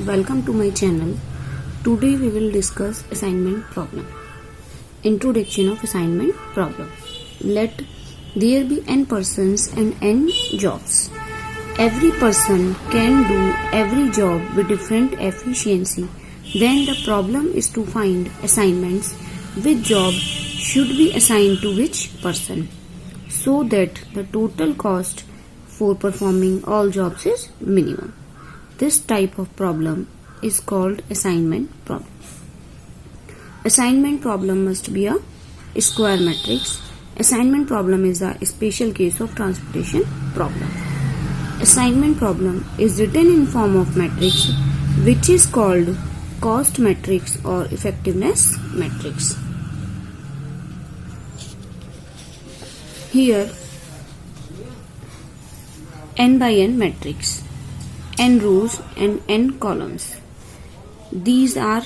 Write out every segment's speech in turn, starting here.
welcome to my channel. Today we will discuss assignment problem. Introduction of assignment problem. Let there be n persons and n jobs. Every person can do every job with different efficiency. Then the problem is to find assignments which job should be assigned to which person, so that the total cost for performing all jobs is minimum. This type of problem is called assignment problem. Assignment problem must be a square matrix. Assignment problem is a special case of transportation problem. Assignment problem is written in form of matrix which is called cost matrix or effectiveness matrix. Here n by n matrix, n rows and n columns. These are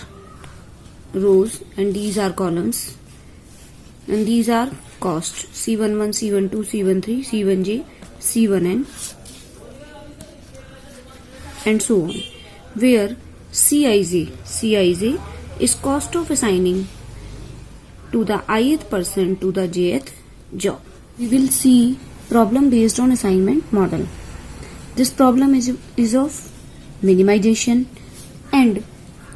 rows and these are columns, and these are cost C11, C12, C13, C1j, C1n and so on, where Cij is cost of assigning to the ith person to the jth job. We will see problem based on assignment model. This problem is of minimization and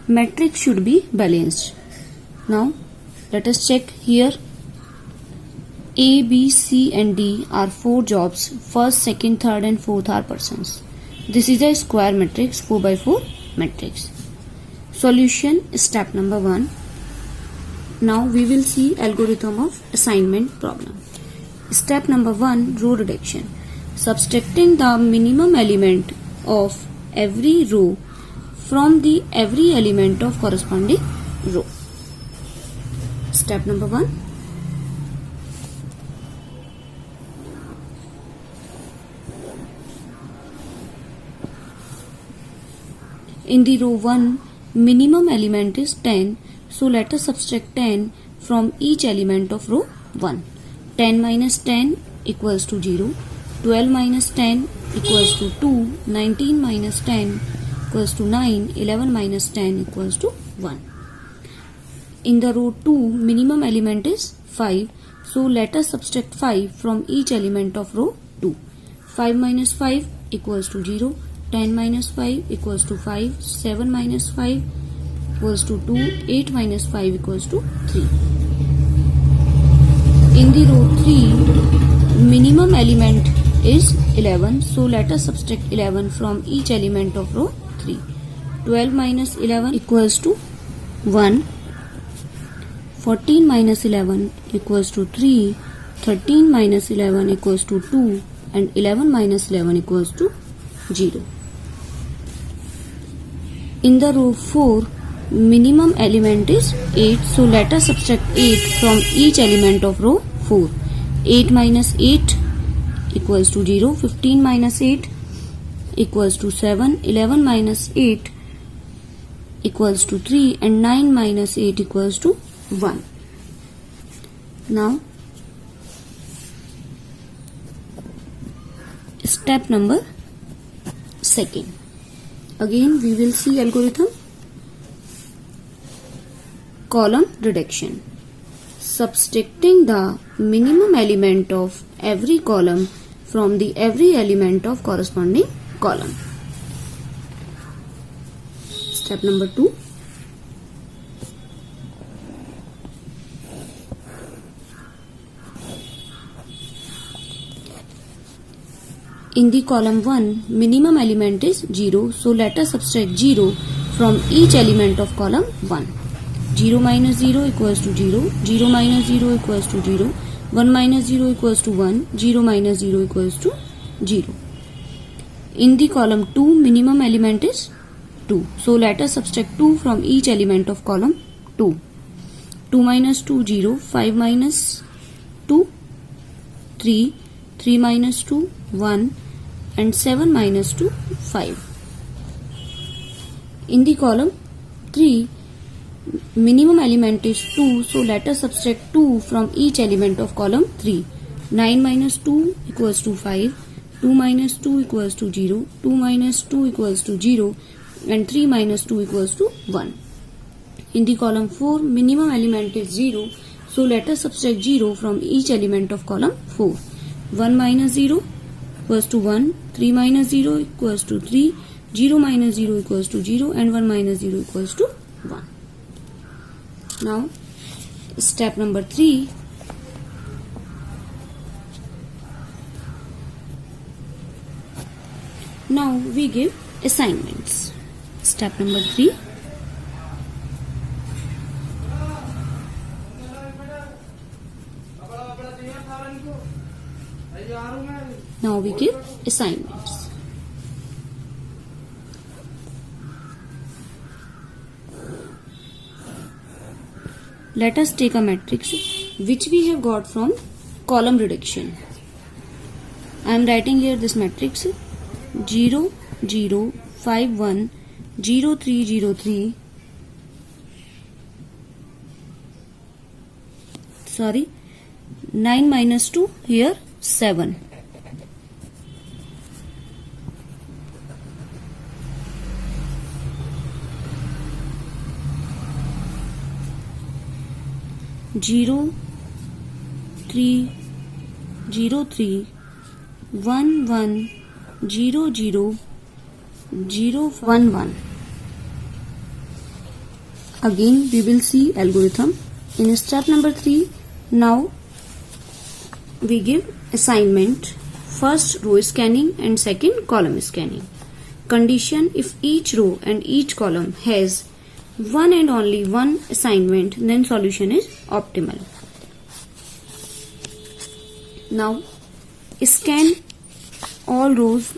matrix should be balanced. Now let us check here. A, B, C and D are 4 jobs. First, second, third and fourth are persons. This is a square matrix, 4 by 4 matrix. Solution, step number 1. Now we will see algorithm of assignment problem. Step number 1, row reduction. Subtracting the minimum element of every row from the every element of corresponding row. Step number 1. In the row 1, minimum element is 10, so let us subtract 10 from each element of row 1. 10 minus 10 equals to 0, 12 minus 10 equals to 2, 19 minus 10 equals to 9, 11 minus 10 equals to 1. In the row 2, minimum element is 5, so let us subtract 5 from each element of row 2. 5 minus 5 equals to 0, 10 minus 5 equals to 5, 7 minus 5 equals to 2, 8 minus 5 equals to 3. In the row 3, minimum element is 11, so let us subtract 11 from each element of row 3. 12 minus 11 equals to 1, 14 minus 11 equals to 3, 13 minus 11 equals to 2 and 11 minus 11 equals to 0. In the row 4, minimum element is 8, so let us subtract 8 from each element of row 4. 8 minus 8 equals to 0, 15 minus 8 equals to 7, 11 minus 8 equals to 3 and 9 minus 8 equals to 1. Now step number 2. Again we will see algorithm. Column reduction. Subtracting the minimum element of every column from the every element of corresponding column. Step number 2. In the column 1, minimum element is 0, so let us subtract 0 from each element of column 1. 0 minus 0 equals to 0, 0 minus 0 equals to 0, 1 minus 0 equals to 1, 0 minus 0 equals to 0. In the column 2, minimum element is 2, so let us subtract 2 from each element of column 2. 2 minus 2, 0, 5 minus 2, 3, 3 minus 2, 1 and 7 minus 2, 5. In the column 3, minimum element is 2, so let us subtract 2 from each element of column 3. 9 minus 2 equals to 5, 2 minus 2 equals to 0, 2 minus 2 equals to 0, and 3 minus 2 equals to 1. In the column 4, minimum element is 0. So let us subtract 0 from each element of column 4. 1 minus 0 equals to 1, 3 minus 0 equals to 3, 0 minus 0 equals to 0, and 1 minus 0 equals to 1. Now, step number 3. Now we give assignments. Step number 3. Now we give assignments. Let us take a matrix which we have got from column reduction. I am writing here this matrix 0, 0, 5, 1, 0, 3, 0, 3. Sorry, 9 minus 2 here 7. Zero, 3, 0, 3, 1, 1, 0, 0, 0, 1, 1. Again we will see algorithm. In step number 3, now we give assignment. First row scanning and second column scanning. Condition: if each row and each column has one and only one assignment, then solution is optimal. Now scan all rows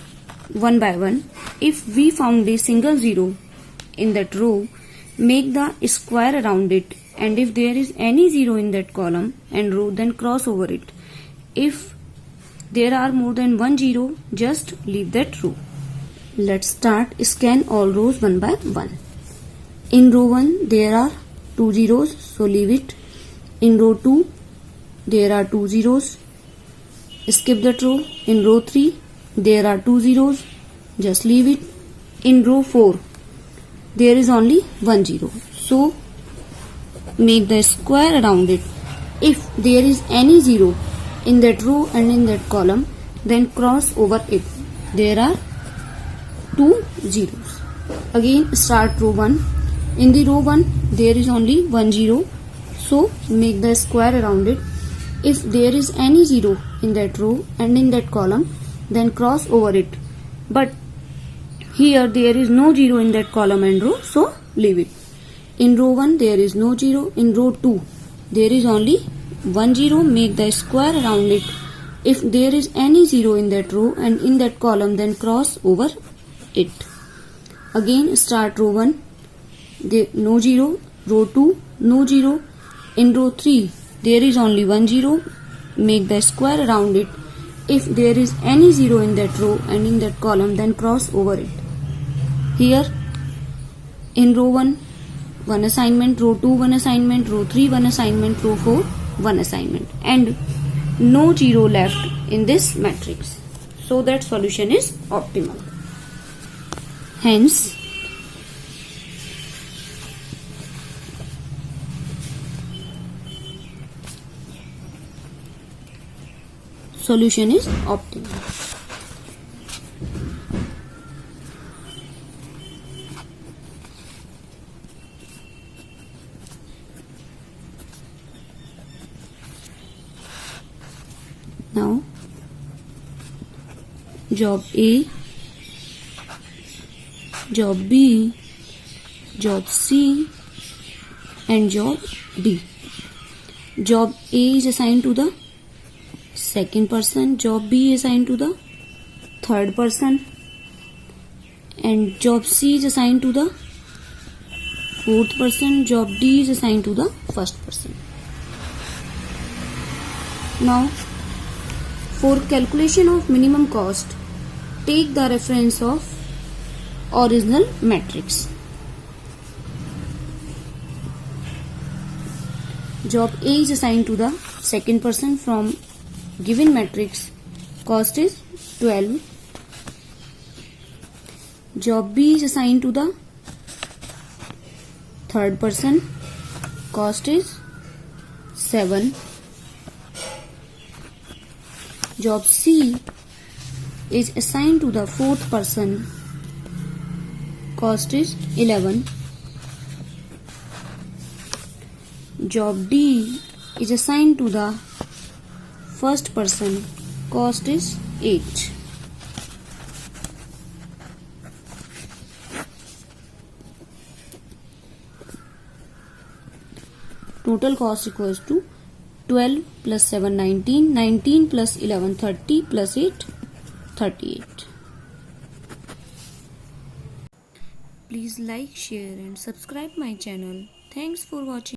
one by one. If we found a single zero in that row, make the square around it, and if there is any zero in that column and row, then cross over it. If there are more than one zero, just leave that row. Let's start. Scan all rows one by one. In row 1 there are 2 zeros, so leave it. In row 2 there are 2 zeros, skip that row. In row 3 there are 2 zeros, just leave it. In row 4 there is only 1 zero, so make the square around it. If there is any zero in that row and in that column, then cross over it. There are 2 zeros. Again start row 1. In the row 1 there is only 1 zero, so make the square around it. If there is any zero in that row and in that column, then cross over it. But here there is no zero in that column and row, so leave it. In row 1 there is no zero. In row 2 there is only 1 zero, make the square around it. If there is any zero in that row and in that column, then cross over it. Again start row 1. No zero. Row 2 no zero. In row 3 there is only 1 zero, make the square around it. If there is any zero in that row and in that column, then cross over it. Here in row 1 1 assignment, row 2 1 assignment, row 3 1 assignment, row 4 1 assignment, and no zero left in this matrix, so that solution is optimal. Hence solution is optimal. Now job A, job B, job C, and job D. Job A is assigned to the second person, job B is assigned to the third person, and job C is assigned to the fourth person, job D is assigned to the first person. Now for calculation of minimum cost, take the reference of original matrix. Job A is assigned to the second person from given matrix. Cost is 12. Job B is assigned to the third person. Cost is 7. Job C is assigned to the fourth person. Cost is 11. Job D is assigned to the first person. Cost is 8. Total cost equals to 12 plus 7 19, 19 plus 11 30 plus 8 38. Please like, share and subscribe my channel. Thanks for watching.